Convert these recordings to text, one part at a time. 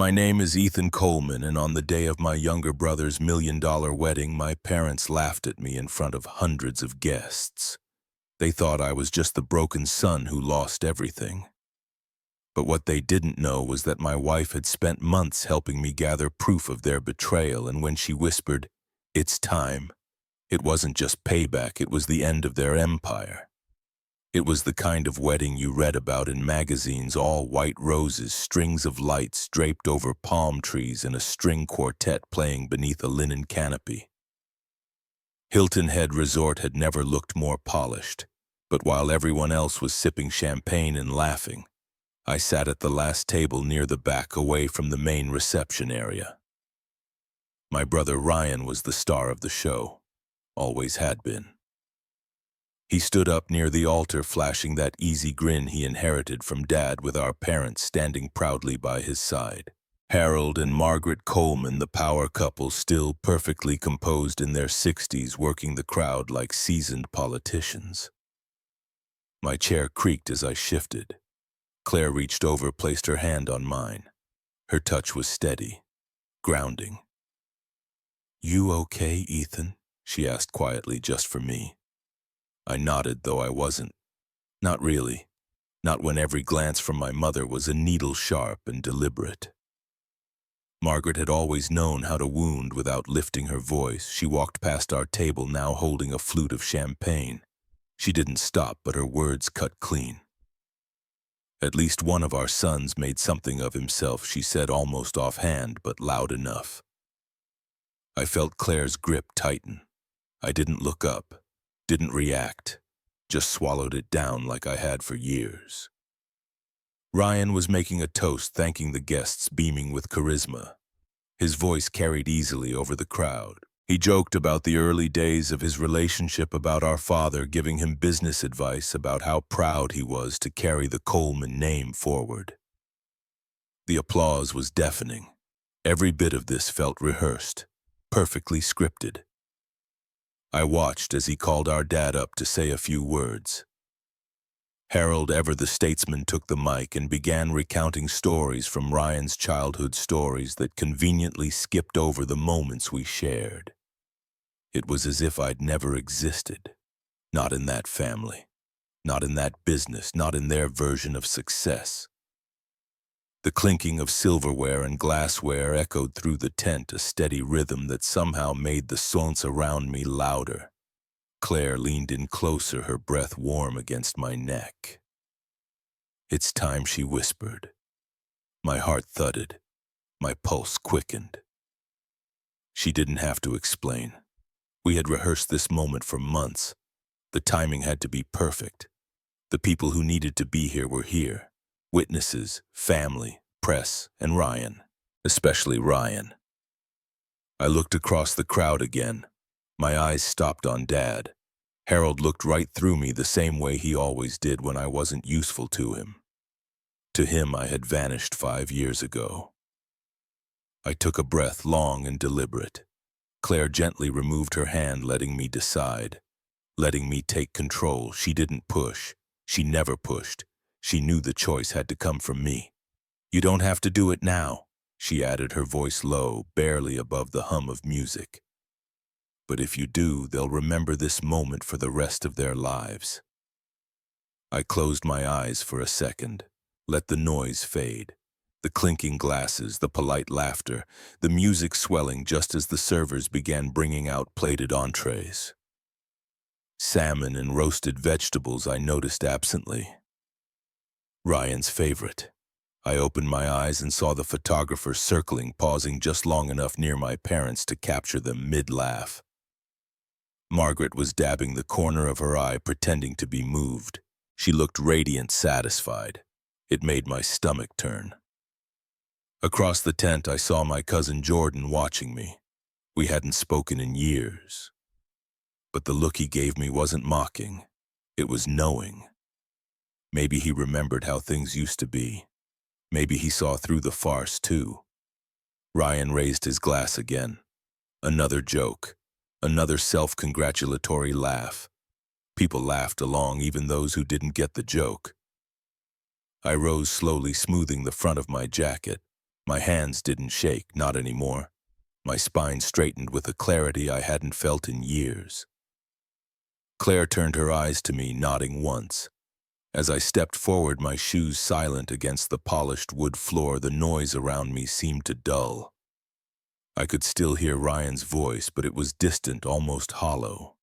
My name is Ethan Coleman, and on the day of my younger brother's $1 million wedding, my parents laughed at me in front of hundreds of guests. They thought I was just the broken son who lost everything. But what they didn't know was that my wife had spent months helping me gather proof of their betrayal, and when she whispered, "It's time," it wasn't just payback, it was the end of their empire. It was the kind of wedding you read about in magazines, all white roses, strings of lights draped over palm trees, and a string quartet playing beneath a linen canopy. Hilton Head Resort had never looked more polished, but while everyone else was sipping champagne and laughing, I sat at the last table near the back, away from the main reception area. My brother Ryan was the star of the show, always had been. He stood up near the altar, flashing that easy grin he inherited from Dad, with our parents standing proudly by his side. Harold and Margaret Coleman, the power couple, still perfectly composed in their 60s, working the crowd like seasoned politicians. My chair creaked as I shifted. Claire reached over, placed her hand on mine. Her touch was steady, grounding. "You okay, Ethan?" she asked quietly, just for me. I nodded, though I wasn't. Not really. Not when every glance from my mother was a needle sharp and deliberate. Margaret had always known how to wound without lifting her voice. She walked past our table, now holding a flute of champagne. She didn't stop, but her words cut clean. "At least one of our sons made something of himself," she said, almost offhand, but loud enough. I felt Claire's grip tighten. I didn't look up, didn't react, just swallowed it down like I had for years. Ryan was making a toast, thanking the guests, beaming with charisma. His voice carried easily over the crowd. He joked about the early days of his relationship, about our father giving him business advice, about how proud he was to carry the Coleman name forward. The applause was deafening. Every bit of this felt rehearsed, perfectly scripted. I watched as he called our dad up to say a few words. Harold, ever the statesman, took the mic and began recounting stories from Ryan's childhood, stories that conveniently skipped over the moments we shared. It was as if I'd never existed. Not in that family, not in that business, not in their version of success. The clinking of silverware and glassware echoed through the tent, a steady rhythm that somehow made the silence around me louder. Claire leaned in closer, her breath warm against my neck. "It's time," she whispered. My heart thudded. My pulse quickened. She didn't have to explain. We had rehearsed this moment for months. The timing had to be perfect. The people who needed to be here were here. Witnesses, family, press, and Ryan. Especially Ryan. I looked across the crowd again. My eyes stopped on Dad. Harold looked right through me, the same way he always did when I wasn't useful to him. To him, I had vanished 5 years ago. I took a breath, long and deliberate. Claire gently removed her hand, letting me decide, letting me take control. She didn't push. She never pushed. She knew the choice had to come from me. "You don't have to do it now," she added, her voice low, barely above the hum of music. "But if you do, they'll remember this moment for the rest of their lives." I closed my eyes for a second, let the noise fade. The clinking glasses, the polite laughter, the music swelling just as the servers began bringing out plated entrees. Salmon and roasted vegetables I noticed absently. Ryan's favorite. I opened my eyes and saw the photographer circling, pausing just long enough near my parents to capture them mid-laugh. Margaret was dabbing the corner of her eye, pretending to be moved. She looked radiant, satisfied. It made my stomach turn. Across the tent, I saw my cousin Jordan watching me. We hadn't spoken in years. But the look he gave me wasn't mocking. It was knowing. Maybe he remembered how things used to be. Maybe he saw through the farce, too. Ryan raised his glass again. Another joke. Another self-congratulatory laugh. People laughed along, even those who didn't get the joke. I rose slowly, smoothing the front of my jacket. My hands didn't shake, not anymore. My spine straightened with a clarity I hadn't felt in years. Claire turned her eyes to me, nodding once. As I stepped forward, my shoes silent against the polished wood floor, the noise around me seemed to dull. I could still hear Ryan's voice, but it was distant, almost hollow.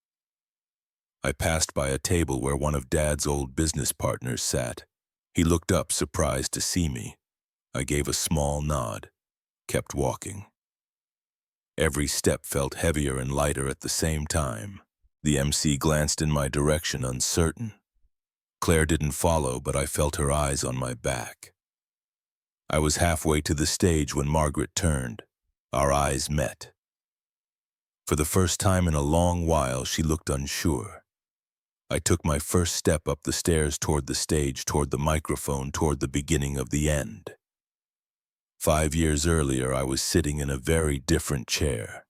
I passed by a table where one of Dad's old business partners sat. He looked up, surprised to see me. I gave a small nod, kept walking. Every step felt heavier and lighter at the same time. The MC glanced in my direction, uncertain. Claire didn't follow, but I felt her eyes on my back. I was halfway to the stage when Margaret turned. Our eyes met. For the first time in a long while, she looked unsure. I took my first step up the stairs toward the stage, toward the microphone, toward the beginning of the end. 5 years earlier, I was sitting in a very different chair.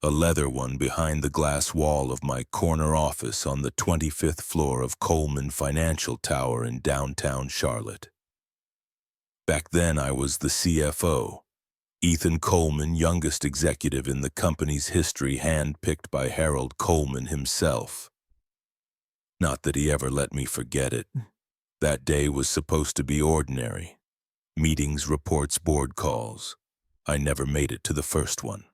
A leather one behind the glass wall of my corner office on the 25th floor of Coleman Financial Tower in downtown Charlotte. Back then, I was the CFO, Ethan Coleman, youngest executive in the company's history, handpicked by Harold Coleman himself. Not that he ever let me forget it. That day was supposed to be ordinary. Meetings, reports, board calls. I never made it to the first one.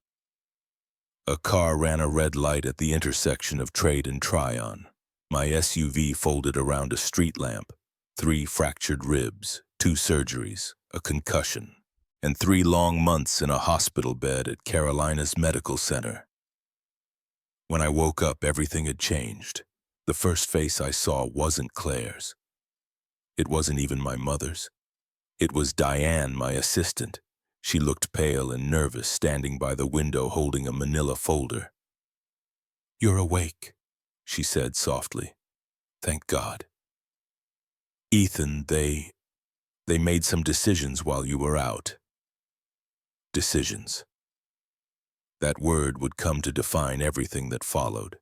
A car ran a red light at the intersection of Trade and Tryon. My SUV folded around a street lamp. 3 fractured ribs, 2 surgeries, a concussion, and 3 long months in a hospital bed at Carolina's Medical Center. When I woke up, everything had changed. The first face I saw wasn't Claire's. It wasn't even my mother's. It was Diane, my assistant. She looked pale and nervous, standing by the window holding a manila folder. "You're awake," she said softly. "Thank God. Ethan, they made some decisions while you were out." Decisions. That word would come to define everything that followed.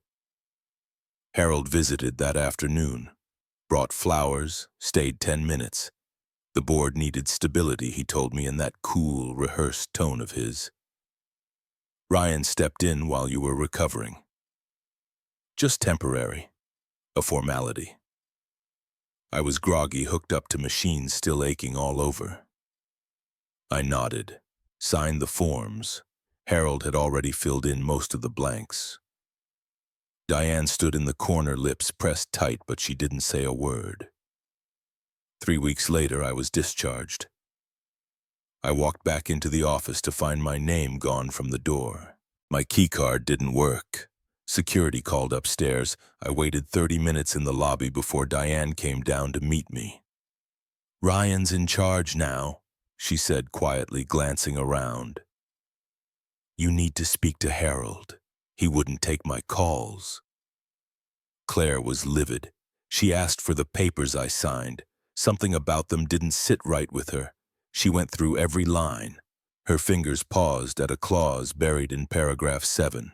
Harold visited that afternoon, brought flowers, stayed 10 minutes. The board needed stability, he told me in that cool, rehearsed tone of his. Ryan stepped in while you were recovering. Just temporary. A formality. I was groggy, hooked up to machines, still aching all over. I nodded, signed the forms. Harold had already filled in most of the blanks. Diane stood in the corner, lips pressed tight, but she didn't say a word. 3 weeks later, I was discharged. I walked back into the office to find my name gone from the door. My keycard didn't work. Security called upstairs. I waited 30 minutes in the lobby before Diane came down to meet me. "Ryan's in charge now," she said quietly, glancing around. "You need to speak to Harold. He wouldn't take my calls." Claire was livid. She asked for the papers I signed. Something about them didn't sit right with her. She went through every line. Her fingers paused at a clause buried in paragraph 7.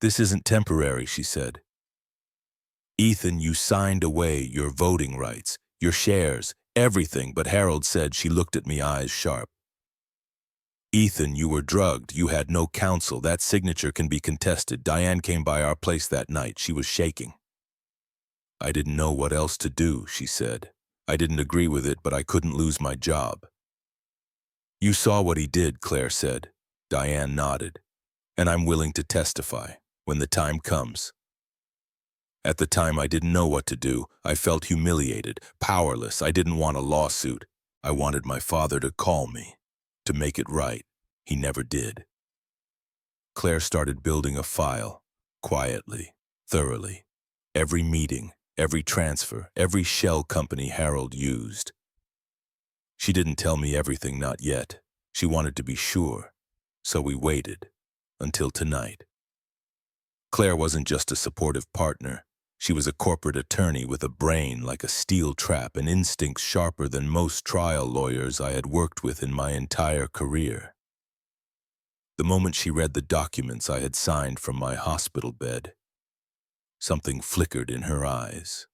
"This isn't temporary," she said. "Ethan, you signed away your voting rights, your shares, everything," but Harold said. She looked at me, eyes sharp. "Ethan, you were drugged. You had no counsel. That signature can be contested. Diane came by our place that night. She was shaking." "I didn't know what else to do," she said. "I didn't agree with it, but I couldn't lose my job." "You saw what he did," Claire said. Diane nodded. "And I'm willing to testify when the time comes." At the time, I didn't know what to do. I felt humiliated, powerless. I didn't want a lawsuit. I wanted my father to call me, to make it right. He never did. Claire started building a file, quietly, thoroughly. Every meeting, every transfer, every shell company Harold used. She didn't tell me everything, not yet. She wanted to be sure, so we waited until tonight. Claire wasn't just a supportive partner. She was a corporate attorney with a brain like a steel trap and instincts sharper than most trial lawyers I had worked with in my entire career. The moment she read the documents I had signed from my hospital bed, something flickered in her eyes.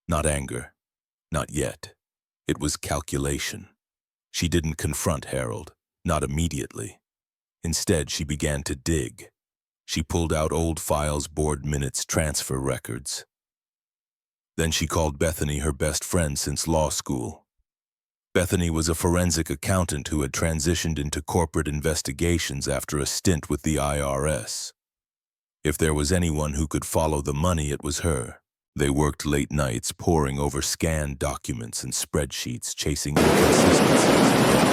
Not anger, not yet. It was calculation. She didn't confront Harold, not immediately. Instead, she began to dig. She pulled out old files, board minutes, transfer records. Then she called Bethany, her best friend since law school. Bethany was a forensic accountant who had transitioned into corporate investigations after a stint with the IRS. If there was anyone who could follow the money, it was her. They worked late nights, poring over scanned documents and spreadsheets, chasing inconsistencies and red.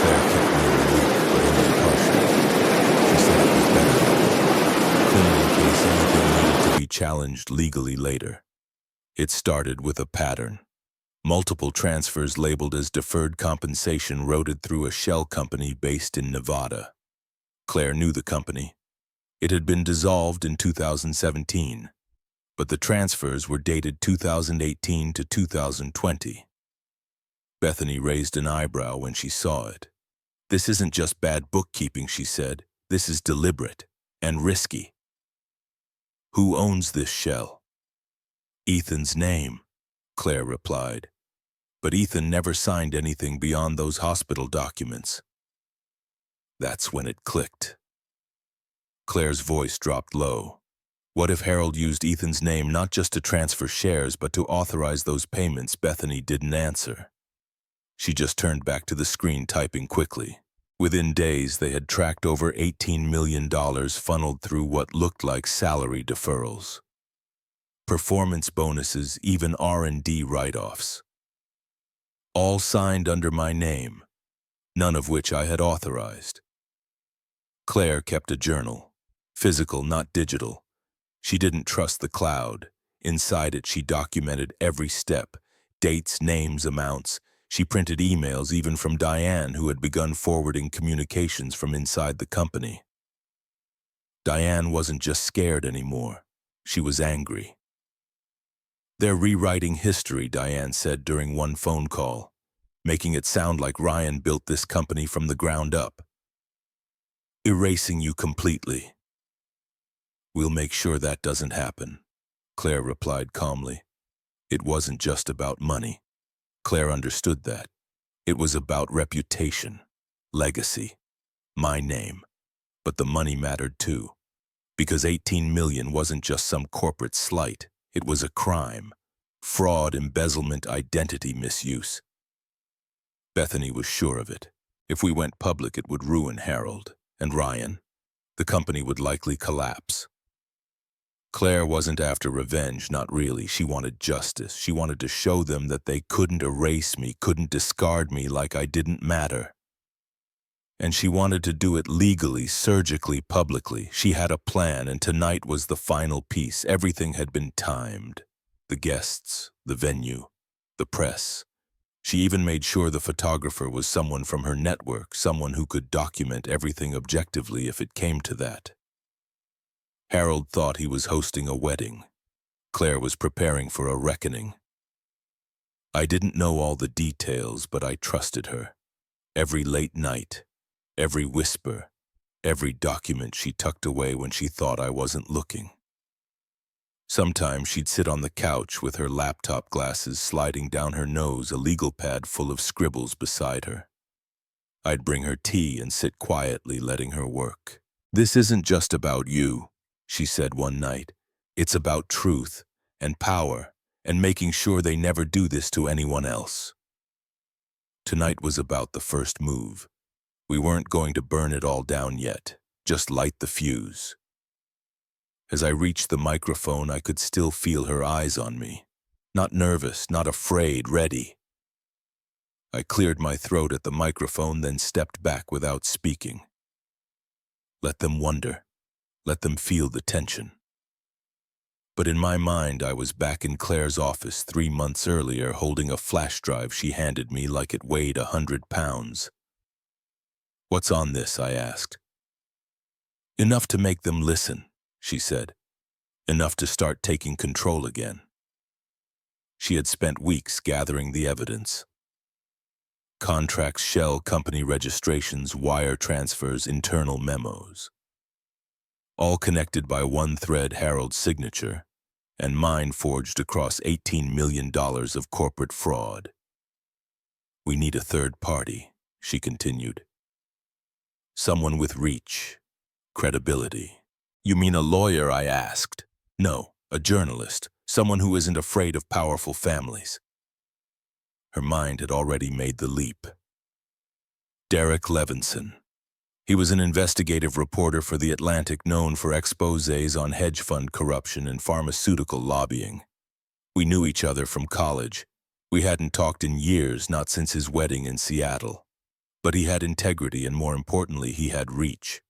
Claire kept me in the loop, but only partially. She said it was better, clean in case anything needed to be challenged legally later. It started with a pattern. Multiple transfers labeled as deferred compensation routed through a shell company based in Nevada. Claire knew the company. It had been dissolved in 2017, but the transfers were dated 2018 to 2020. Bethany raised an eyebrow when she saw it. "This isn't just bad bookkeeping," she said. "This is deliberate and risky." "Who owns this shell?" "Ethan's name," Claire replied. "But Ethan never signed anything beyond those hospital documents." That's when it clicked. Claire's voice dropped low. What if Harold used Ethan's name not just to transfer shares but to authorize those payments? Bethany didn't answer. She just turned back to the screen, typing quickly. Within days, they had tracked over $18 million funneled through what looked like salary deferrals, performance bonuses, even R&D write-offs. All signed under my name, none of which I had authorized. Claire kept a journal, physical, not digital. She didn't trust the cloud. Inside it, she documented every step, dates, names, amounts. She printed emails even from Diane, who had begun forwarding communications from inside the company. Diane wasn't just scared anymore. She was angry. "They're rewriting history," Diane said during one phone call, "making it sound like Ryan built this company from the ground up. Erasing you completely." "We'll make sure that doesn't happen," Claire replied calmly. It wasn't just about money. Claire understood that. It was about reputation, legacy, my name. But the money mattered too, because 18 million wasn't just some corporate slight. It was a crime. Fraud, embezzlement, identity misuse. Bethany was sure of it. If we went public, it would ruin Harold and Ryan. The company would likely collapse. Claire wasn't after revenge, not really. She wanted justice. She wanted to show them that they couldn't erase me, couldn't discard me like I didn't matter. And she wanted to do it legally, surgically, publicly. She had a plan, and tonight was the final piece. Everything had been timed. The guests, the venue, the press. She even made sure the photographer was someone from her network, someone who could document everything objectively if it came to that. Harold thought he was hosting a wedding. Claire was preparing for a reckoning. I didn't know all the details, but I trusted her. Every late night, every whisper, every document she tucked away when she thought I wasn't looking. Sometimes she'd sit on the couch with her laptop glasses sliding down her nose, a legal pad full of scribbles beside her. I'd bring her tea and sit quietly, letting her work. "This isn't just about you," she said one night. "It's about truth and power and making sure they never do this to anyone else." Tonight was about the first move. We weren't going to burn it all down yet, just light the fuse. As I reached the microphone, I could still feel her eyes on me. Not nervous, not afraid, ready. I cleared my throat at the microphone, then stepped back without speaking. Let them wonder. Let them feel the tension. But in my mind, I was back in Claire's office 3 months earlier, holding a flash drive she handed me like it weighed 100 pounds. "What's on this?" I asked. "Enough to make them listen," she said. "Enough to start taking control again." She had spent weeks gathering the evidence. Contracts, shell company registrations, wire transfers, internal memos. All connected by one thread, Harold's signature, and mine forged across $18 million of corporate fraud. We need a third party, she continued. Someone with reach, credibility. You mean a lawyer, I asked. No, a journalist, someone who isn't afraid of powerful families. Her mind had already made the leap. Derek Levinson. He was an investigative reporter for The Atlantic known for exposés on hedge fund corruption and pharmaceutical lobbying. We knew each other from college. We hadn't talked in years, not since his wedding in Seattle. But he had integrity and, more importantly, he had reach.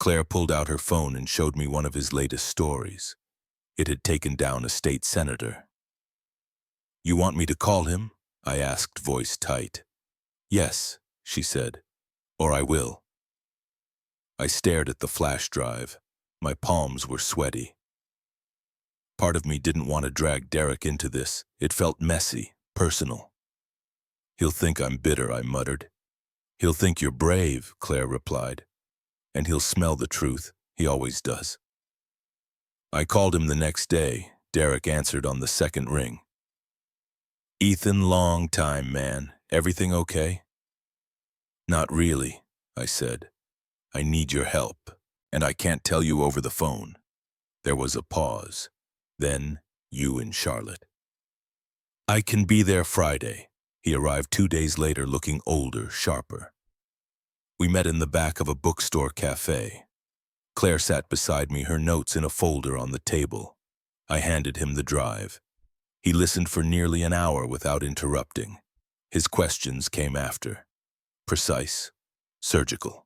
Claire pulled out her phone and showed me one of his latest stories. It had taken down a state senator. You want me to call him? I asked, voice tight. Yes, she said, or I will. I stared at the flash drive. My palms were sweaty. Part of me didn't want to drag Derek into this. It felt messy, personal. He'll think I'm bitter, I muttered. He'll think you're brave, Claire replied. And he'll smell the truth. He always does. I called him the next day. Derek answered on the second ring. Ethan, long time, man. Everything okay? Not really, I said. I need your help, and I can't tell you over the phone. There was a pause. Then, you and Charlotte. I can be there Friday. He arrived 2 days later looking older, sharper. We met in the back of a bookstore cafe. Claire sat beside me, her notes in a folder on the table. I handed him the drive. He listened for nearly an hour without interrupting. His questions came after. Precise, surgical.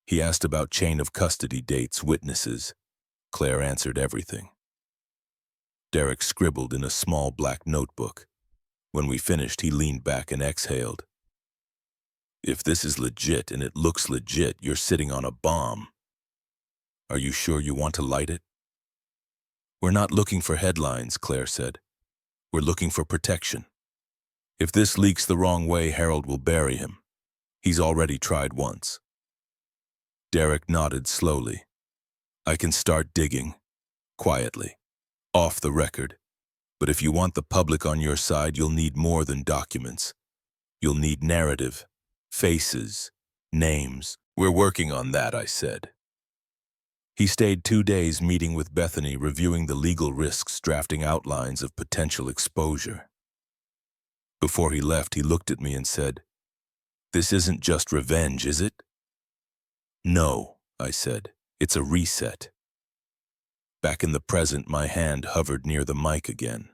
He asked about chain of custody dates, witnesses. Claire answered everything. Derek scribbled in a small black notebook. When we finished, he leaned back and exhaled. If this is legit and it looks legit, you're sitting on a bomb. Are you sure you want to light it? We're not looking for headlines, Claire said. We're looking for protection. If this leaks the wrong way, Harold will bury him. He's already tried once. Derek nodded slowly. I can start digging, quietly. Off the record, but if you want the public on your side, you'll need more than documents. You'll need narrative, faces, names. We're working on that, I said. He stayed 2 days meeting with Bethany, reviewing the legal risks, drafting outlines of potential exposure. Before he left, he looked at me and said, This isn't just revenge, is it? No, I said. It's a reset. Back in the present, my hand hovered near the mic again.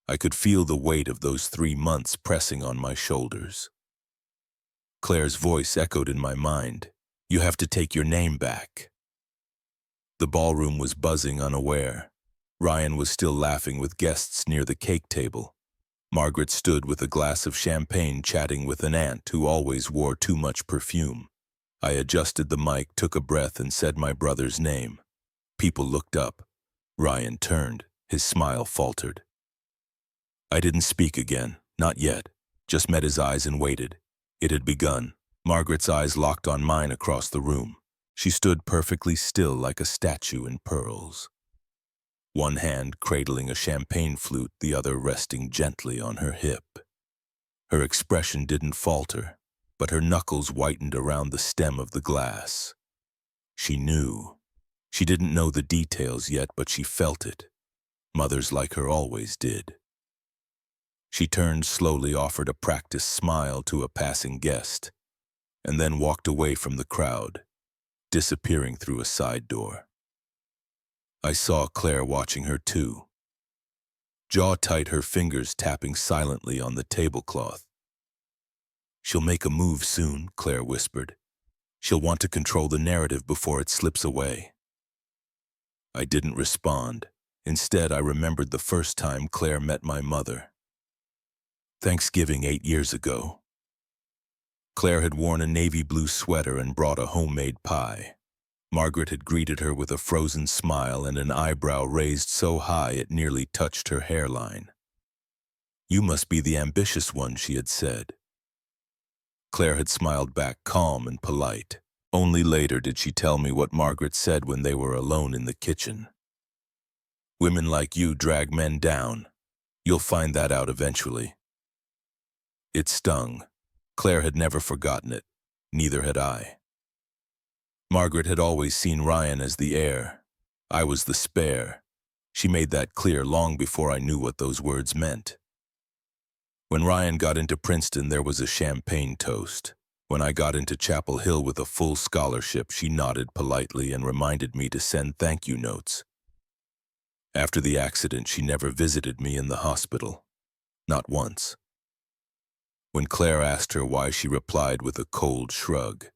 I could feel the weight of those 3 months pressing on my shoulders. Claire's voice echoed in my mind. You have to take your name back. The ballroom was buzzing, unaware. Ryan was still laughing with guests near the cake table. Margaret stood with a glass of champagne chatting with an aunt who always wore too much perfume. I adjusted the mic, took a breath, and said my brother's name. People looked up. Ryan turned. His smile faltered. I didn't speak again, not yet. Just met his eyes and waited. It had begun. Margaret's eyes locked on mine across the room. She stood perfectly still like a statue in pearls. One hand cradling a champagne flute, the other resting gently on her hip. Her expression didn't falter, but her knuckles whitened around the stem of the glass. She knew. She didn't know the details yet, but she felt it. Mothers like her always did. She turned slowly, offered a practiced smile to a passing guest, and then walked away from the crowd, disappearing through a side door. I saw Claire watching her too. Jaw tight, her fingers tapping silently on the tablecloth. She'll make a move soon, Claire whispered. She'll want to control the narrative before it slips away. I didn't respond. Instead, I remembered the first time Claire met my mother. Thanksgiving 8 years ago. Claire had worn a navy blue sweater and brought a homemade pie. Margaret had greeted her with a frozen smile and an eyebrow raised so high it nearly touched her hairline. You must be the ambitious one, she had said. Claire had smiled back, calm and polite. Only later did she tell me what Margaret said when they were alone in the kitchen. Women like you drag men down. You'll find that out eventually. It stung. Claire had never forgotten it. Neither had I. Margaret had always seen Ryan as the heir. I was the spare. She made that clear long before I knew what those words meant. When Ryan got into Princeton, there was a champagne toast. When I got into Chapel Hill with a full scholarship, she nodded politely and reminded me to send thank you notes. After the accident, she never visited me in the hospital. Not once. When Claire asked her why, she replied with a cold shrug.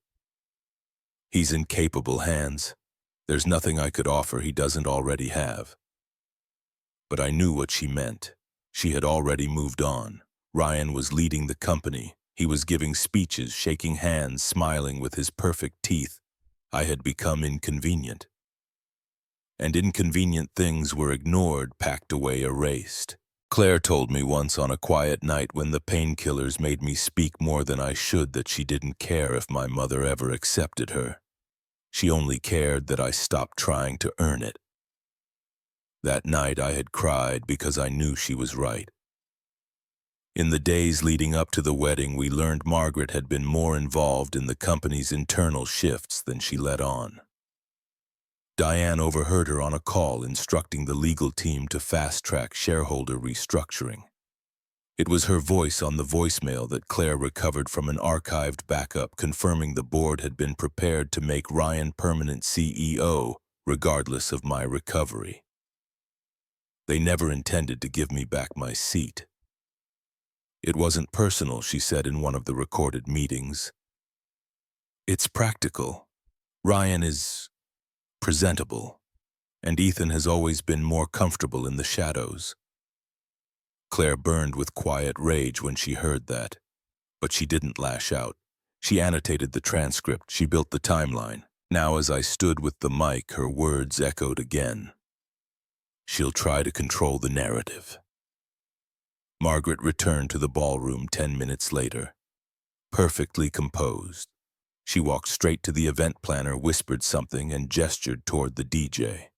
He's in capable hands. There's nothing I could offer he doesn't already have. But I knew what she meant. She had already moved on. Ryan was leading the company. He was giving speeches, shaking hands, smiling with his perfect teeth. I had become inconvenient. And inconvenient things were ignored, packed away, erased. Claire told me once on a quiet night when the painkillers made me speak more than I should that she didn't care if my mother ever accepted her. She only cared that I stopped trying to earn it. That night I had cried because I knew she was right. In the days leading up to the wedding, we learned Margaret had been more involved in the company's internal shifts than she let on. Diane overheard her on a call instructing the legal team to fast-track shareholder restructuring. It was her voice on the voicemail that Claire recovered from an archived backup confirming the board had been prepared to make Ryan permanent CEO, regardless of my recovery. They never intended to give me back my seat. It wasn't personal, she said in one of the recorded meetings. It's practical. Ryan is presentable, and Ethan has always been more comfortable in the shadows. Claire burned with quiet rage when she heard that, but she didn't lash out. She annotated the transcript, she built the timeline. Now as I stood with the mic, her words echoed again. She'll try to control the narrative. Margaret returned to the ballroom 10 minutes later, perfectly composed. She walked straight to the event planner, whispered something, and gestured toward the DJ.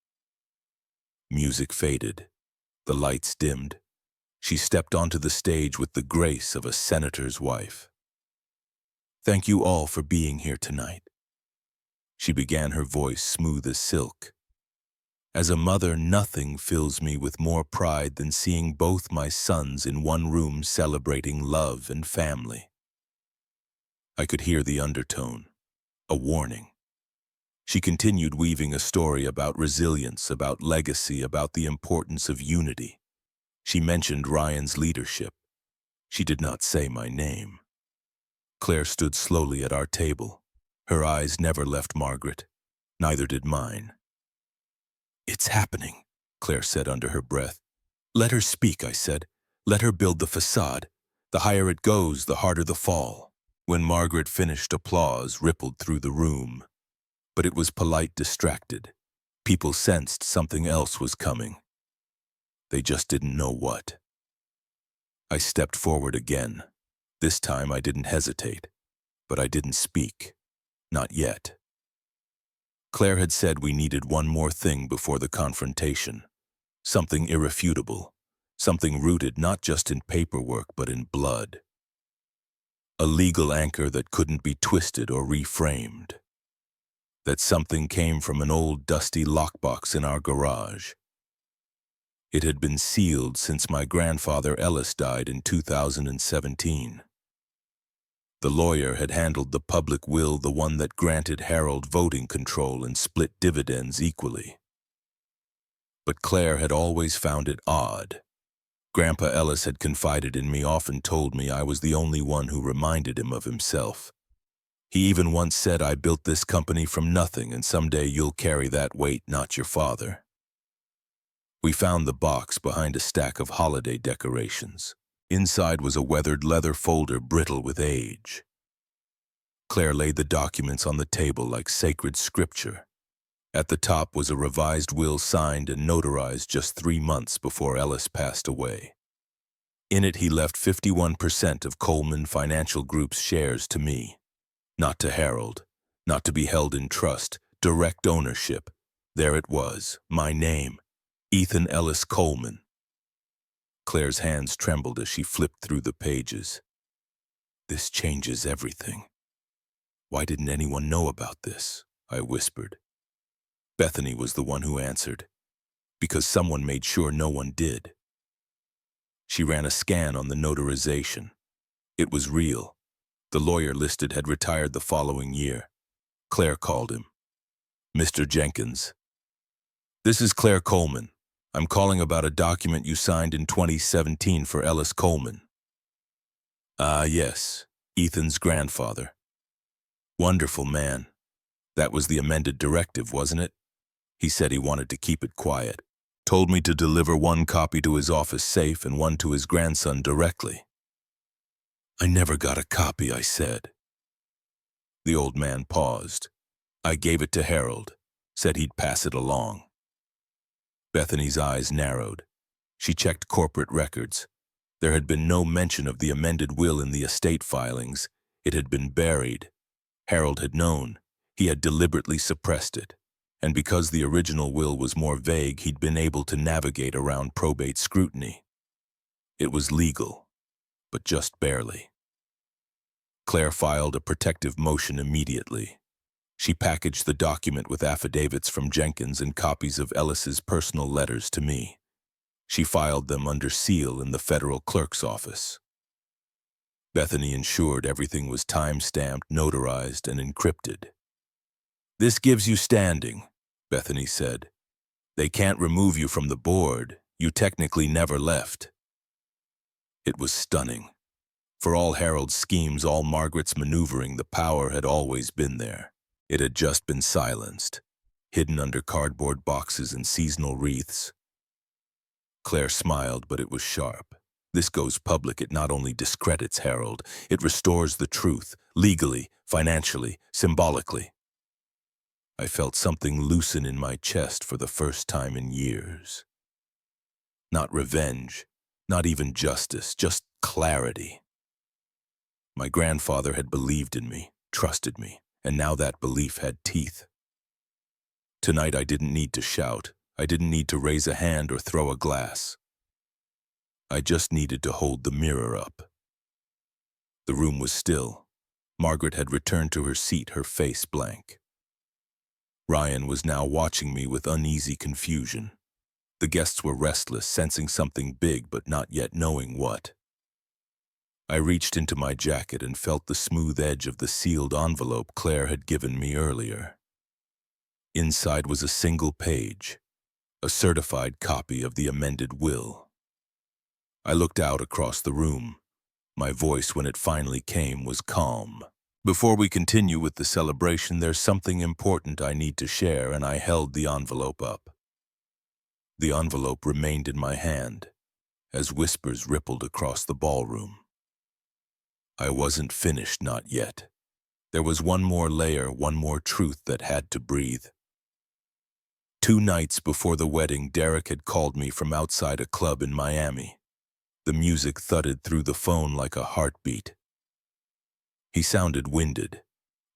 Music faded. The lights dimmed. She stepped onto the stage with the grace of a senator's wife. Thank you all for being here tonight. She began, her voice smooth as silk. As a mother, nothing fills me with more pride than seeing both my sons in one room celebrating love and family. I could hear the undertone, a warning. She continued, weaving a story about resilience, about legacy, about the importance of unity. She mentioned Ryan's leadership. She did not say my name. Claire stood slowly at our table. Her eyes never left Margaret. Neither did mine. It's happening, Claire said under her breath. Let her speak, I said. Let her build the facade. The higher it goes, the harder the fall. When Margaret finished, applause rippled through the room. But it was polite, distracted. People sensed something else was coming. They just didn't know what. I stepped forward again. This time I didn't hesitate, but I didn't speak. Not yet. Claire had said we needed one more thing before the confrontation. Something irrefutable. Something rooted not just in paperwork but in blood. A legal anchor that couldn't be twisted or reframed. That something came from an old dusty lockbox in our garage. It had been sealed since my grandfather Ellis died in 2017. The lawyer had handled the public will, the one that granted Harold voting control and split dividends equally. But Claire had always found it odd. Grandpa Ellis had confided in me, often told me I was the only one who reminded him of himself. He even once said, I built this company from nothing and someday you'll carry that weight, not your father. We found the box behind a stack of holiday decorations. Inside was a weathered leather folder, brittle with age. Claire laid the documents on the table like sacred scripture. At the top was a revised will signed and notarized just 3 months before Ellis passed away. In it, he left 51% of Coleman Financial Group's shares to me. Not to Harold, not to be held in trust, direct ownership. There it was, my name, Ethan Ellis Coleman. Claire's hands trembled as she flipped through the pages. This changes everything. Why didn't anyone know about this? I whispered. Bethany was the one who answered. Because someone made sure no one did. She ran a scan on the notarization. It was real. The lawyer listed had retired the following year. Claire called him. Mr. Jenkins. This is Claire Coleman. I'm calling about a document you signed in 2017 for Ellis Coleman. Ah, yes, Ethan's grandfather. Wonderful man. That was the amended directive, wasn't it? He said he wanted to keep it quiet. Told me to deliver one copy to his office safe and one to his grandson directly. I never got a copy, I said. The old man paused. I gave it to Harold, said he'd pass it along. Bethany's eyes narrowed. She checked corporate records. There had been no mention of the amended will in the estate filings. It had been buried. Harold had known. He had deliberately suppressed it. And because the original will was more vague, he'd been able to navigate around probate scrutiny. It was legal, but just barely. Claire filed a protective motion immediately. She packaged the document with affidavits from Jenkins and copies of Ellis's personal letters to me. She filed them under seal in the federal clerk's office. Bethany ensured everything was time-stamped, notarized, and encrypted. This gives you standing, Bethany said. They can't remove you from the board. You technically never left. It was stunning. For all Harold's schemes, all Margaret's maneuvering, the power had always been there. It had just been silenced, hidden under cardboard boxes and seasonal wreaths. Claire smiled, but it was sharp. This goes public. It not only discredits Harold, it restores the truth, legally, financially, symbolically. I felt something loosen in my chest for the first time in years. Not revenge, not even justice, just clarity. My grandfather had believed in me, trusted me, and now that belief had teeth. Tonight I didn't need to shout. I didn't need to raise a hand or throw a glass. I just needed to hold the mirror up. The room was still. Margaret had returned to her seat, her face blank. Ryan was now watching me with uneasy confusion. The guests were restless, sensing something big but not yet knowing what. I reached into my jacket and felt the smooth edge of the sealed envelope Claire had given me earlier. Inside was a single page, a certified copy of the amended will. I looked out across the room. My voice, when it finally came, was calm. Before we continue with the celebration, there's something important I need to share, and I held the envelope up. The envelope remained in my hand, as whispers rippled across the ballroom. I wasn't finished, not yet. There was one more layer, one more truth that had to breathe. 2 nights before the wedding, Derek had called me from outside a club in Miami. The music thudded through the phone like a heartbeat. He sounded winded.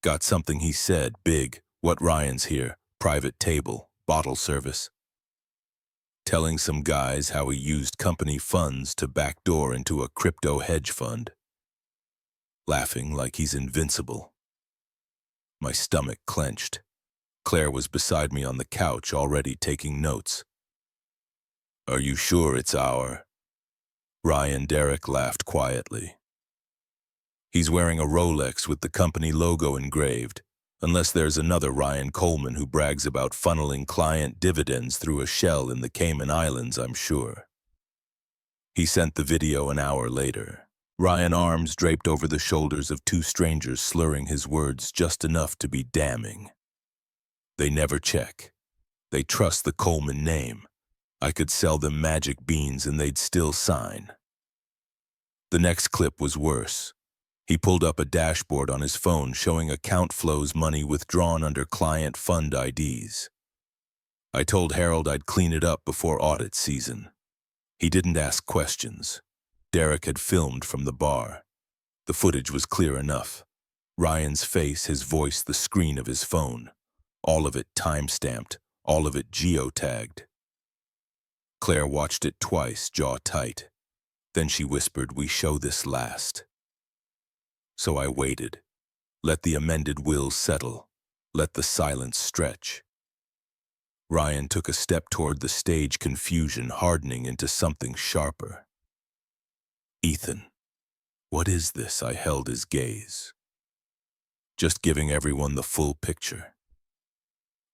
Got something, he said, big. What, Ryan's here, private table, bottle service. Telling some guys how he used company funds to backdoor into a crypto hedge fund. Laughing like he's invincible. My stomach clenched. Claire was beside me on the couch, already taking notes. Are you sure it's our? Ryan Derek laughed quietly. He's wearing a Rolex with the company logo engraved, unless there's another Ryan Coleman who brags about funneling client dividends through a shell in the Cayman Islands, I'm sure. He sent the video an hour later. Ryan, arms draped over the shoulders of 2 strangers, slurring his words just enough to be damning. They never check. They trust the Coleman name. I could sell them magic beans and they'd still sign. The next clip was worse. He pulled up a dashboard on his phone showing account flows, money withdrawn under client fund IDs. I told Harold I'd clean it up before audit season. He didn't ask questions. Derek had filmed from the bar. The footage was clear enough. Ryan's face, his voice, the screen of his phone. All of it time-stamped, all of it geotagged. Claire watched it twice, jaw tight. Then she whispered, "We show this last." So I waited. Let the amended will settle. Let the silence stretch. Ryan took a step toward the stage, confusion hardening into something sharper. Ethan, what is this? I held his gaze. Just giving everyone the full picture.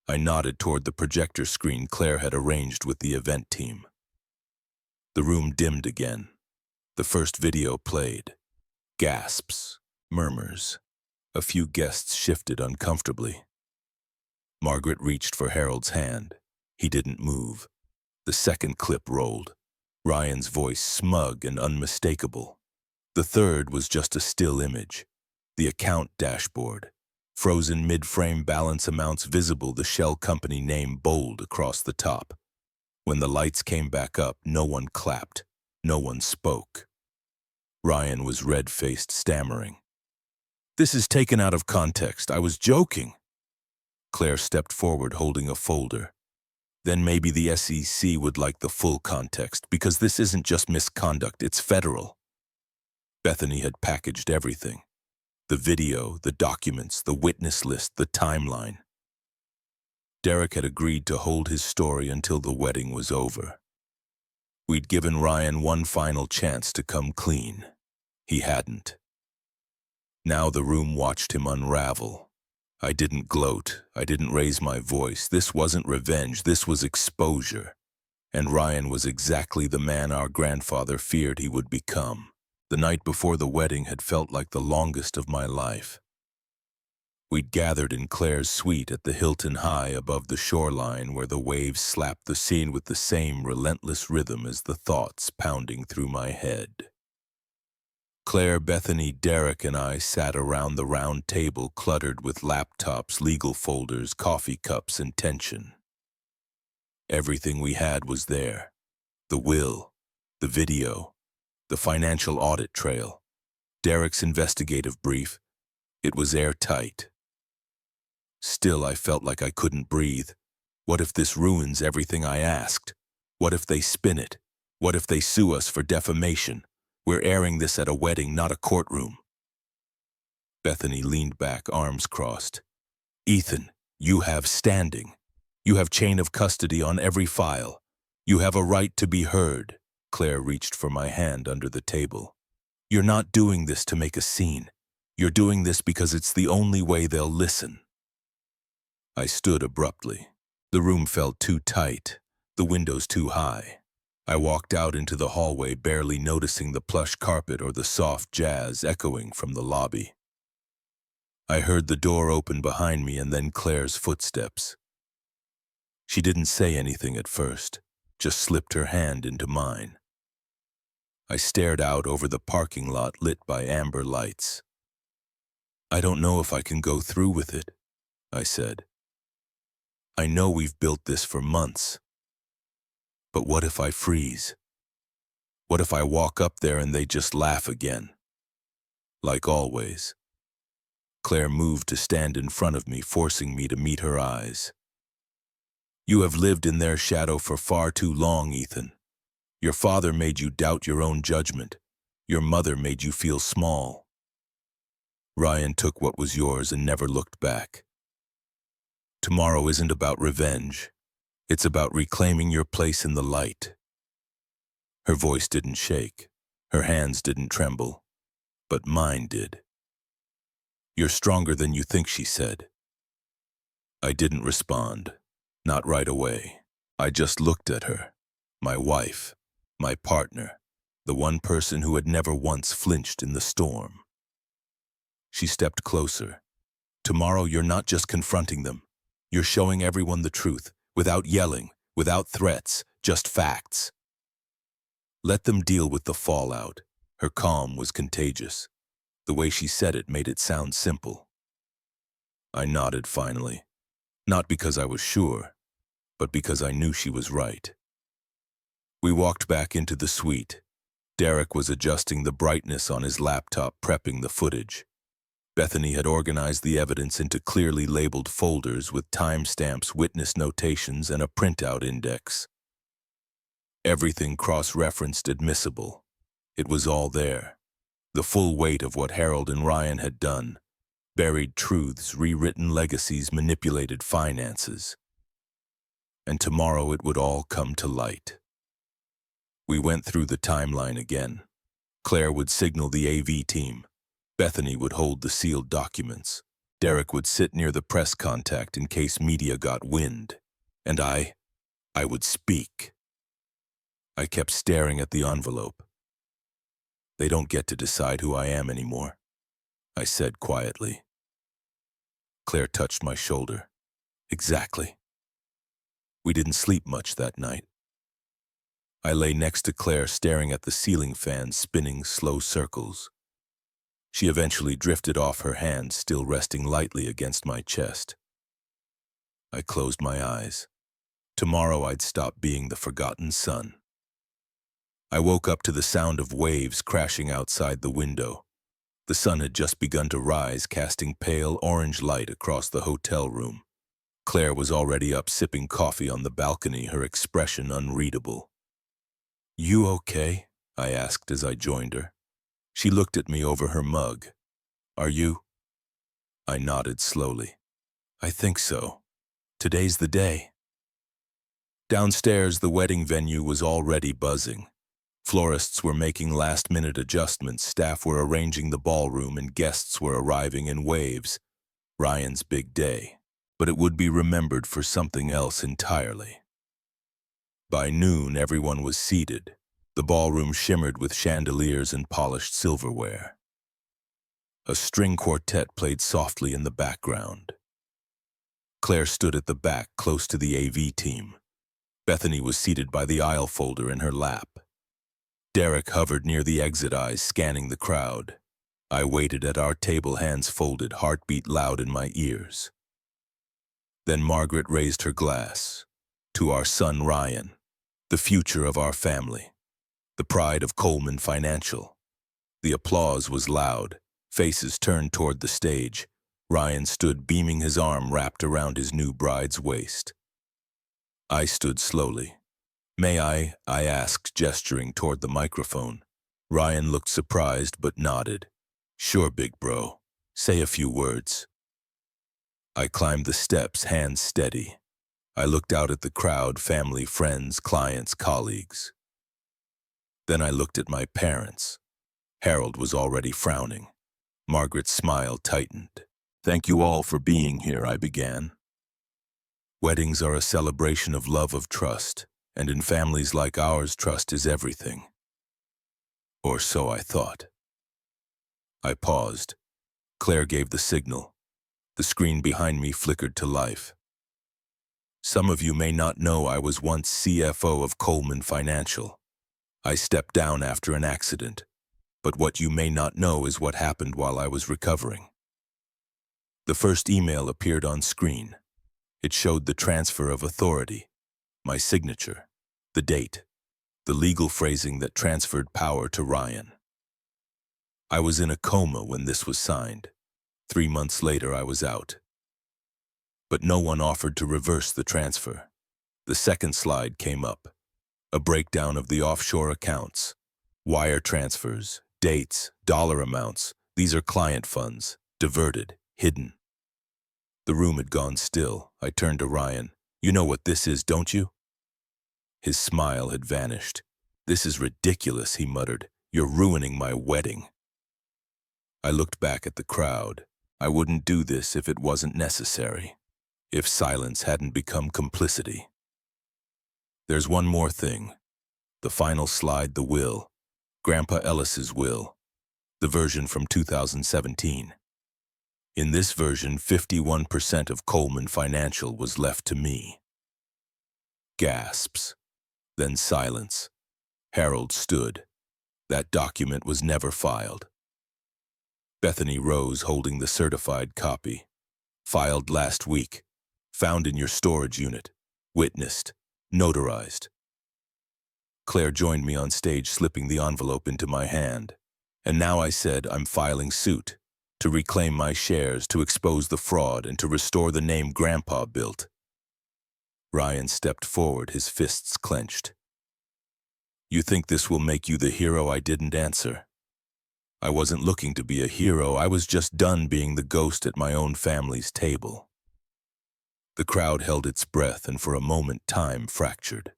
I nodded toward the projector screen Claire had arranged with the event team. The room dimmed again. The first video played. Gasps, murmurs. A few guests shifted uncomfortably. Margaret reached for Harold's hand. He didn't move. The second clip rolled. Ryan's voice smug and unmistakable. The third was just a still image. The account dashboard. Frozen mid-frame balance amounts visible, the shell company name bold across the top. When the lights came back up, no one clapped. No one spoke. Ryan was red-faced, stammering. This is taken out of context. I was joking. Claire stepped forward, holding a folder. Then maybe the SEC would like the full context, because this isn't just misconduct, it's federal. Bethany had packaged everything. The video, the documents, the witness list, the timeline. Derek had agreed to hold his story until the wedding was over. We'd given Ryan one final chance to come clean. He hadn't. Now the room watched him unravel. I didn't gloat. I didn't raise my voice. This wasn't revenge. This was exposure. And Ryan was exactly the man our grandfather feared he would become. The night before the wedding had felt like the longest of my life. We'd gathered in Claire's suite at the Hilton high above the shoreline, where the waves slapped the scene with the same relentless rhythm as the thoughts pounding through my head. Claire, Bethany, Derek, and I sat around the round table cluttered with laptops, legal folders, coffee cups, and tension. Everything we had was there. The will, the video, the financial audit trail, Derek's investigative brief. It was airtight. Still, I felt like I couldn't breathe. What if this ruins everything I asked? What if they spin it? What if they sue us for defamation? We're airing this at a wedding, not a courtroom. Bethany leaned back, arms crossed. Ethan, you have standing. You have chain of custody on every file. You have a right to be heard. Claire reached for my hand under the table. You're not doing this to make a scene. You're doing this because it's the only way they'll listen. I stood abruptly. The room felt too tight, the windows too high. I walked out into the hallway, barely noticing the plush carpet or the soft jazz echoing from the lobby. I heard the door open behind me and then Claire's footsteps. She didn't say anything at first, just slipped her hand into mine. I stared out over the parking lot lit by amber lights. I don't know if I can go through with it, I said. I know we've built this for months. But what if I freeze? What if I walk up there and they just laugh again? Like always. Claire moved to stand in front of me, forcing me to meet her eyes. You have lived in their shadow for far too long, Ethan. Your father made you doubt your own judgment. Your mother made you feel small. Ryan took what was yours and never looked back. Tomorrow isn't about revenge. It's about reclaiming your place in the light. Her voice didn't shake. Her hands didn't tremble. But mine did. You're stronger than you think, she said. I didn't respond. Not right away. I just looked at her. My wife. My partner. The one person who had never once flinched in the storm. She stepped closer. Tomorrow you're not just confronting them. You're showing everyone the truth, without yelling, without threats, just facts. Let them deal with the fallout. Her calm was contagious. The way she said it made it sound simple. I nodded finally, not because I was sure, but because I knew she was right. We walked back into the suite. Derek was adjusting the brightness on his laptop, prepping the footage. Bethany had organized the evidence into clearly labeled folders with timestamps, witness notations, and a printout index. Everything cross-referenced admissible. It was all there. The full weight of what Harold and Ryan had done, buried truths, rewritten legacies, manipulated finances. And tomorrow it would all come to light. We went through the timeline again. Claire would signal the AV team. Bethany would hold the sealed documents. Derek would sit near the press contact in case media got wind. And I would speak. I kept staring at the envelope. They don't get to decide who I am anymore, I said quietly. Claire touched my shoulder. Exactly. We didn't sleep much that night. I lay next to Claire, staring at the ceiling fan spinning slow circles. She eventually drifted off, her hand still resting lightly against my chest. I closed my eyes. Tomorrow I'd stop being the forgotten son. I woke up to the sound of waves crashing outside the window. The sun had just begun to rise, casting pale orange light across the hotel room. Claire was already up, sipping coffee on the balcony, her expression unreadable. "You okay?" I asked as I joined her. She looked at me over her mug. "Are you?" I nodded slowly. "I think so. Today's the day." Downstairs, the wedding venue was already buzzing. Florists were making last-minute adjustments, staff were arranging the ballroom, and guests were arriving in waves. Ryan's big day, but it would be remembered for something else entirely. By noon, everyone was seated. The ballroom shimmered with chandeliers and polished silverware. A string quartet played softly in the background. Claire stood at the back, close to the AV team. Bethany was seated by the aisle folder in her lap. Derek hovered near the exit eyes, scanning the crowd. I waited at our table, hands folded, heartbeat loud in my ears. Then Margaret raised her glass. "To our son Ryan, the future of our family, the pride of Coleman Financial." The applause was loud. Faces turned toward the stage. Ryan stood, beaming, his arm wrapped around his new bride's waist. I stood slowly. "May I asked, gesturing toward the microphone. Ryan looked surprised but nodded. "Sure, big bro. Say a few words." I climbed the steps, hands steady. I looked out at the crowd, family, friends, clients, colleagues. Then I looked at my parents. Harold was already frowning. Margaret's smile tightened. "Thank you all for being here," I began. "Weddings are a celebration of love, of trust. And in families like ours, trust is everything." Or so I thought. I paused. Claire gave the signal. The screen behind me flickered to life. "Some of you may not know I was once CFO of Coleman Financial. I stepped down after an accident. But what you may not know is what happened while I was recovering." The first email appeared on screen. It showed the transfer of authority. My signature, the date, the legal phrasing that transferred power to Ryan. I was in a coma when this was signed. 3 months later, I was out. But no one offered to reverse the transfer. The second slide came up. A breakdown of the offshore accounts. Wire transfers, dates, dollar amounts. These are client funds, diverted, hidden. The room had gone still. I turned to Ryan. "You know what this is, don't you?" His smile had vanished. "This is ridiculous," he muttered. "You're ruining my wedding." I looked back at the crowd. I wouldn't do this if it wasn't necessary, if silence hadn't become complicity. "There's one more thing. The final slide, the will. Grandpa Ellis's will. The version from 2017. In this version, 51% of Coleman Financial was left to me." Gasps. Then silence. Harold stood. That document was never filed. Bethany rose, holding the certified copy. "Filed last week. Found in your storage unit. Witnessed. Notarized." Claire joined me on stage, slipping the envelope into my hand. "And now," I said, "I'm filing suit. To reclaim my shares, to expose the fraud, and to restore the name Grandpa built." Ryan stepped forward, his fists clenched. "You think this will make you the hero?" I didn't answer. I wasn't looking to be a hero, I was just done being the ghost at my own family's table. The crowd held its breath, and for a moment time fractured.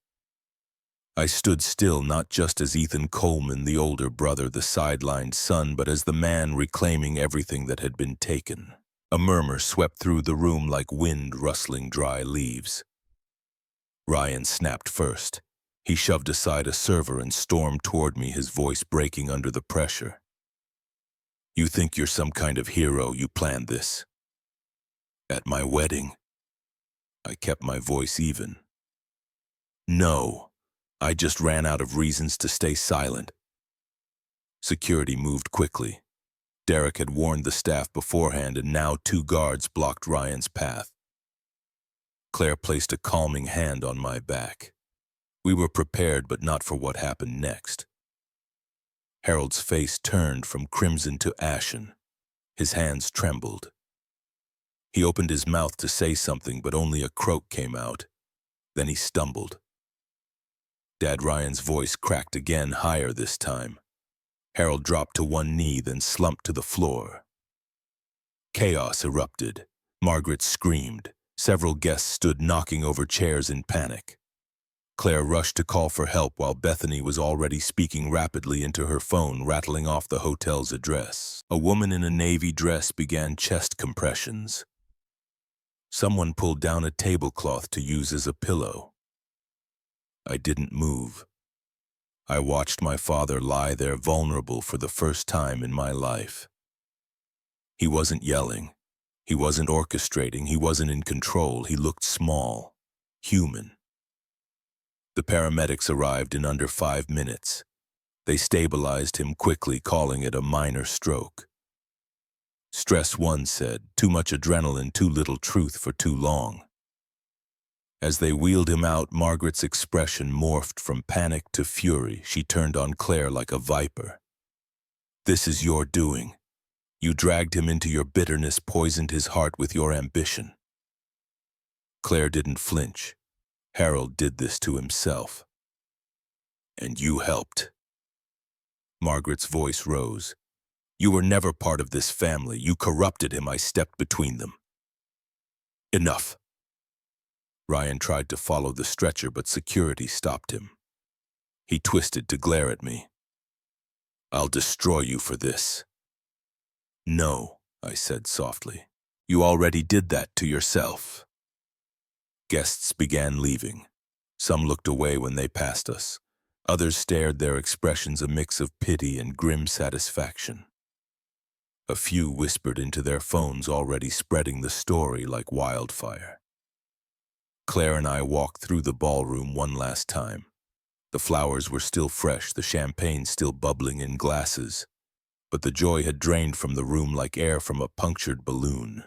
I stood still, not just as Ethan Coleman, the older brother, the sidelined son, but as the man reclaiming everything that had been taken. A murmur swept through the room like wind rustling dry leaves. Ryan snapped first. He shoved aside a server and stormed toward me, his voice breaking under the pressure. "You think you're some kind of hero, you planned this. At my wedding?" I kept my voice even. "No, I just ran out of reasons to stay silent." Security moved quickly. Derek had warned the staff beforehand, and now 2 guards blocked Ryan's path. Claire placed a calming hand on my back. We were prepared, but not for what happened next. Harold's face turned from crimson to ashen. His hands trembled. He opened his mouth to say something, but only a croak came out. Then he stumbled. Dad Ryan's voice cracked again, higher this time. Harold dropped to one knee, then slumped to the floor. Chaos erupted. Margaret screamed. Several guests stood knocking over chairs in panic. Claire rushed to call for help while Bethany was already speaking rapidly into her phone, rattling off the hotel's address. A woman in a navy dress began chest compressions. Someone pulled down a tablecloth to use as a pillow. I didn't move. I watched my father lie there vulnerable for the first time in my life. He wasn't yelling. He wasn't orchestrating. He wasn't in control. He looked small, human. The paramedics arrived in under 5 minutes. They stabilized him quickly, calling it a minor stroke. Stress, one said, too much adrenaline, too little truth for too long. As they wheeled him out, Margaret's expression morphed from panic to fury. She turned on Claire like a viper. "This is your doing. You dragged him into your bitterness, poisoned his heart with your ambition." Claire didn't flinch. "Harold did this to himself. And you helped." Margaret's voice rose. "You were never part of this family. You corrupted him. I stepped between them." "Enough." Ryan tried to follow the stretcher, but security stopped him. He twisted to glare at me. "I'll destroy you for this." "No," I said softly. "You already did that to yourself." Guests began leaving. Some looked away when they passed us. Others stared, their expressions a mix of pity and grim satisfaction. A few whispered into their phones, already spreading the story like wildfire. Claire and I walked through the ballroom one last time. The flowers were still fresh, the champagne still bubbling in glasses, but the joy had drained from the room like air from a punctured balloon.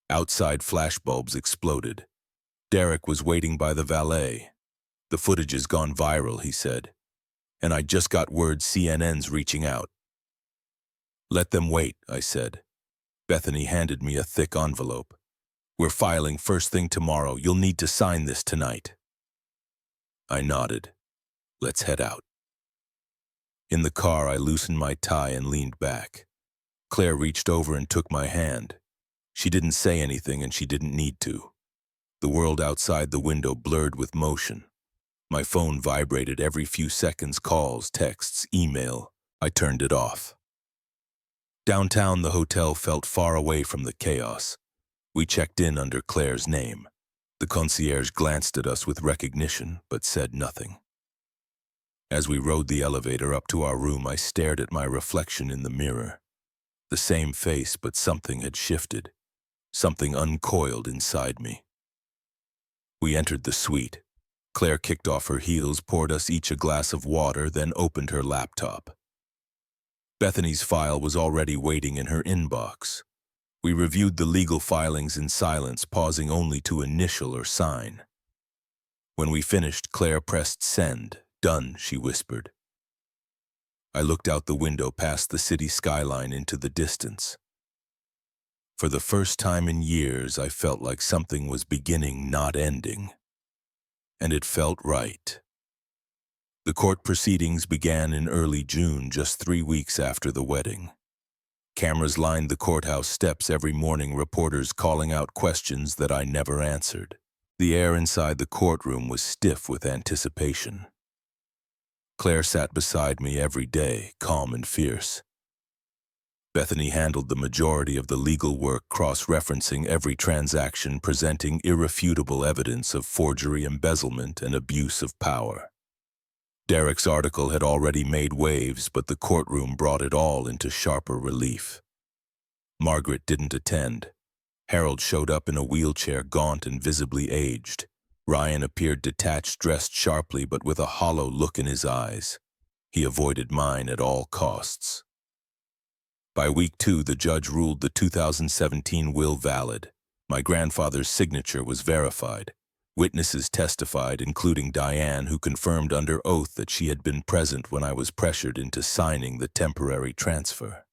Outside, flashbulbs exploded. Derek was waiting by the valet. "The footage has gone viral," he said. "And I just got word CNN's reaching out." "Let them wait," I said. Bethany handed me a thick envelope. "We're filing first thing tomorrow. You'll need to sign this tonight." I nodded. "Let's head out." In the car, I loosened my tie and leaned back. Claire reached over and took my hand. She didn't say anything, and she didn't need to. The world outside the window blurred with motion. My phone vibrated every few seconds, calls, texts, email. I turned it off. Downtown, the hotel felt far away from the chaos. We checked in under Claire's name. The concierge glanced at us with recognition, but said nothing. As we rode the elevator up to our room, I stared at my reflection in the mirror. The same face, but something had shifted. Something uncoiled inside me. We entered the suite. Claire kicked off her heels, poured us each a glass of water, then opened her laptop. Bethany's file was already waiting in her inbox. We reviewed the legal filings in silence, pausing only to initial or sign. When we finished, Claire pressed send. "Done," she whispered. I looked out the window past the city skyline into the distance. For the first time in years, I felt like something was beginning, not ending. And it felt right. The court proceedings began in early June, just 3 weeks after the wedding. Cameras lined the courthouse steps every morning, reporters calling out questions that I never answered. The air inside the courtroom was stiff with anticipation. Claire sat beside me every day, calm and fierce. Bethany handled the majority of the legal work, cross-referencing every transaction, presenting irrefutable evidence of forgery, embezzlement, and abuse of power. Derek's article had already made waves, but the courtroom brought it all into sharper relief. Margaret didn't attend. Harold showed up in a wheelchair, gaunt and visibly aged. Ryan appeared detached, dressed sharply, but with a hollow look in his eyes. He avoided mine at all costs. By week 2, the judge ruled the 2017 will valid. My grandfather's signature was verified. Witnesses testified, including Diane, who confirmed under oath that she had been present when I was pressured into signing the temporary transfer.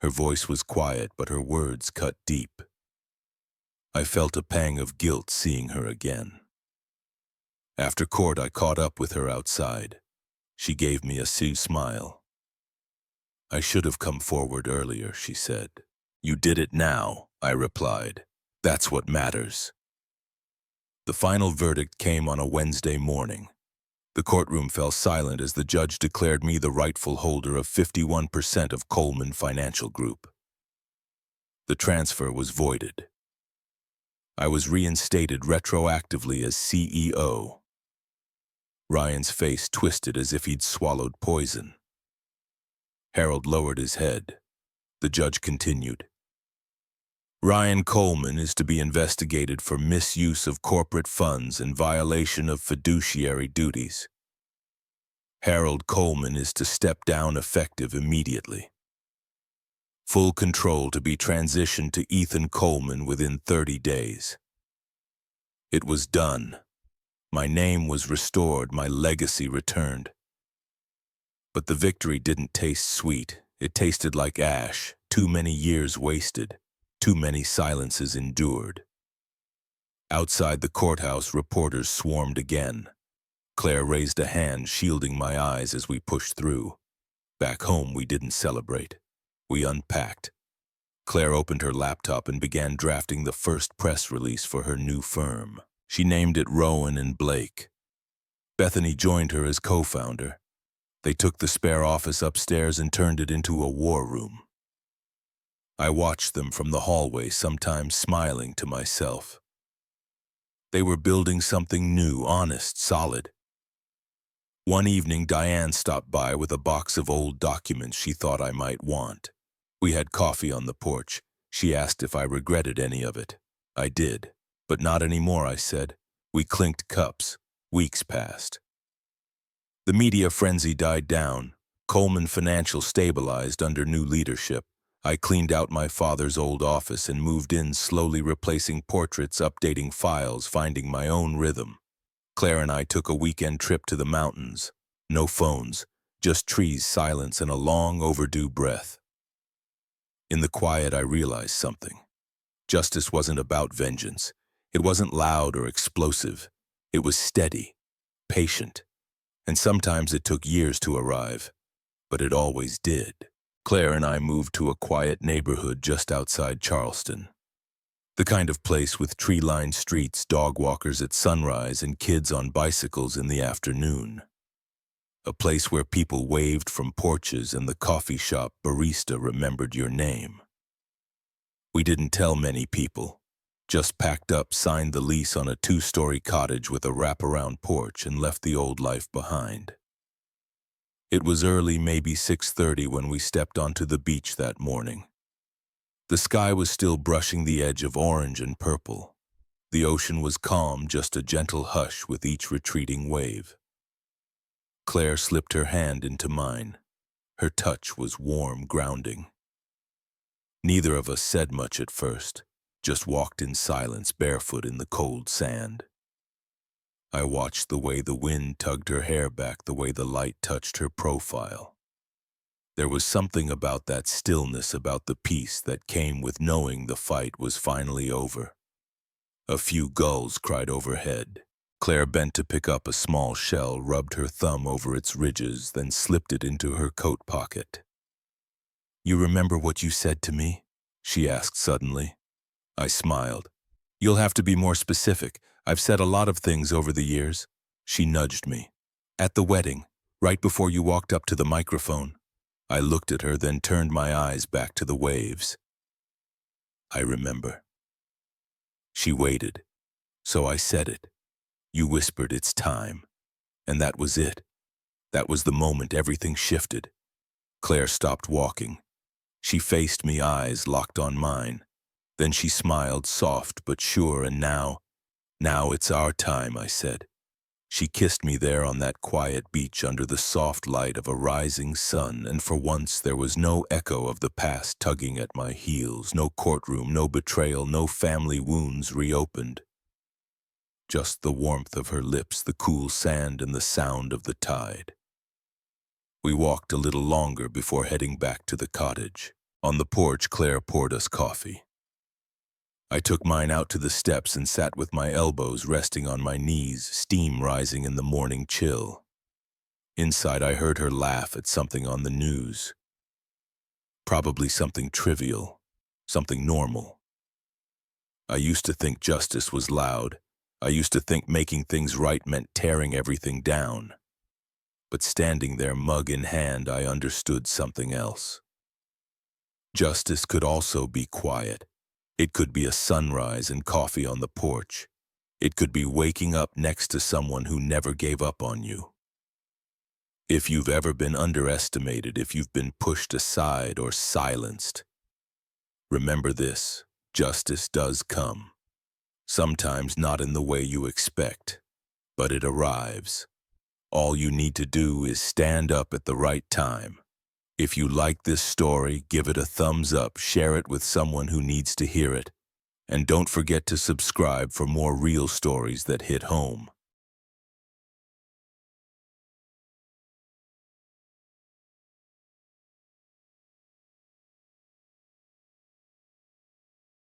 Her voice was quiet, but her words cut deep. I felt a pang of guilt seeing her again. After court, I caught up with her outside. She gave me a smile. "I should have come forward earlier," she said. "You did it now," I replied. "That's what matters." The final verdict came on a Wednesday morning. The courtroom fell silent as the judge declared me the rightful holder of 51% of Coleman Financial Group. The transfer was voided. I was reinstated retroactively as CEO. Ryan's face twisted as if he'd swallowed poison. Harold lowered his head. The judge continued. "Ryan Coleman is to be investigated for misuse of corporate funds and violation of fiduciary duties. Harold Coleman is to step down effective immediately. Full control to be transitioned to Ethan Coleman within 30 days. It was done. My name was restored, my legacy returned. But the victory didn't taste sweet. It tasted like ash, too many years wasted, too many silences endured. Outside the courthouse, reporters swarmed again. Claire raised a hand, shielding my eyes as we pushed through. Back home, we didn't celebrate. We unpacked. Claire opened her laptop and began drafting the first press release for her new firm. She named it Rowan and Blake. Bethany joined her as co-founder. They took the spare office upstairs and turned it into a war room. I watched them from the hallway, sometimes smiling to myself. They were building something new, honest, solid. One evening, Diane stopped by with a box of old documents she thought I might want. We had coffee on the porch. She asked if I regretted any of it. I did. "But not anymore," I said. We clinked cups. Weeks passed. The media frenzy died down. Coleman Financial stabilized under new leadership. I cleaned out my father's old office and moved in, slowly replacing portraits, updating files, finding my own rhythm. Claire and I took a weekend trip to the mountains. No phones, just trees, silence, and a long overdue breath. In the quiet, I realized something. Justice wasn't about vengeance. It wasn't loud or explosive. It was steady, patient, and sometimes it took years to arrive, but it always did. Claire and I moved to a quiet neighborhood just outside Charleston. The kind of place with tree-lined streets, dog walkers at sunrise, and kids on bicycles in the afternoon. A place where people waved from porches and the coffee shop barista remembered your name. We didn't tell many people. Just packed up, signed the lease on a 2-story cottage with a wraparound porch, and left the old life behind. It was early, maybe 6:30, when we stepped onto the beach that morning. The sky was still brushing the edge of orange and purple. The ocean was calm, just a gentle hush with each retreating wave. Claire slipped her hand into mine. Her touch was warm, grounding. Neither of us said much at first. Just walked in silence, barefoot in the cold sand. I watched the way the wind tugged her hair back, the way the light touched her profile. There was something about that stillness, about the peace that came with knowing the fight was finally over. A few gulls cried overhead. Claire bent to pick up a small shell, rubbed her thumb over its ridges, then slipped it into her coat pocket. "You remember what you said to me?" she asked suddenly. I smiled. "You'll have to be more specific. I've said a lot of things over the years." She nudged me. "At the wedding, right before you walked up to the microphone." I looked at her, then turned my eyes back to the waves. "I remember." She waited. So I said it. You whispered, "It's time." And that was it. That was the moment everything shifted. Claire stopped walking. She faced me, eyes locked on mine. Then she smiled, soft but sure, and now it's our time, I said. She kissed me there on that quiet beach under the soft light of a rising sun, and for once there was no echo of the past tugging at my heels, no courtroom, no betrayal, no family wounds reopened. Just the warmth of her lips, the cool sand, and the sound of the tide. We walked a little longer before heading back to the cottage. On the porch, Claire poured us coffee. I took mine out to the steps and sat with my elbows resting on my knees, steam rising in the morning chill. Inside, I heard her laugh at something on the news. Probably something trivial, something normal. I used to think justice was loud. I used to think making things right meant tearing everything down. But standing there, mug in hand, I understood something else. Justice could also be quiet. It could be a sunrise and coffee on the porch. It could be waking up next to someone who never gave up on you. If you've ever been underestimated, if you've been pushed aside or silenced, remember this: justice does come. Sometimes not in the way you expect, but it arrives. All you need to do is stand up at the right time. If you like this story, give it a thumbs up, share it with someone who needs to hear it, and don't forget to subscribe for more real stories that hit home.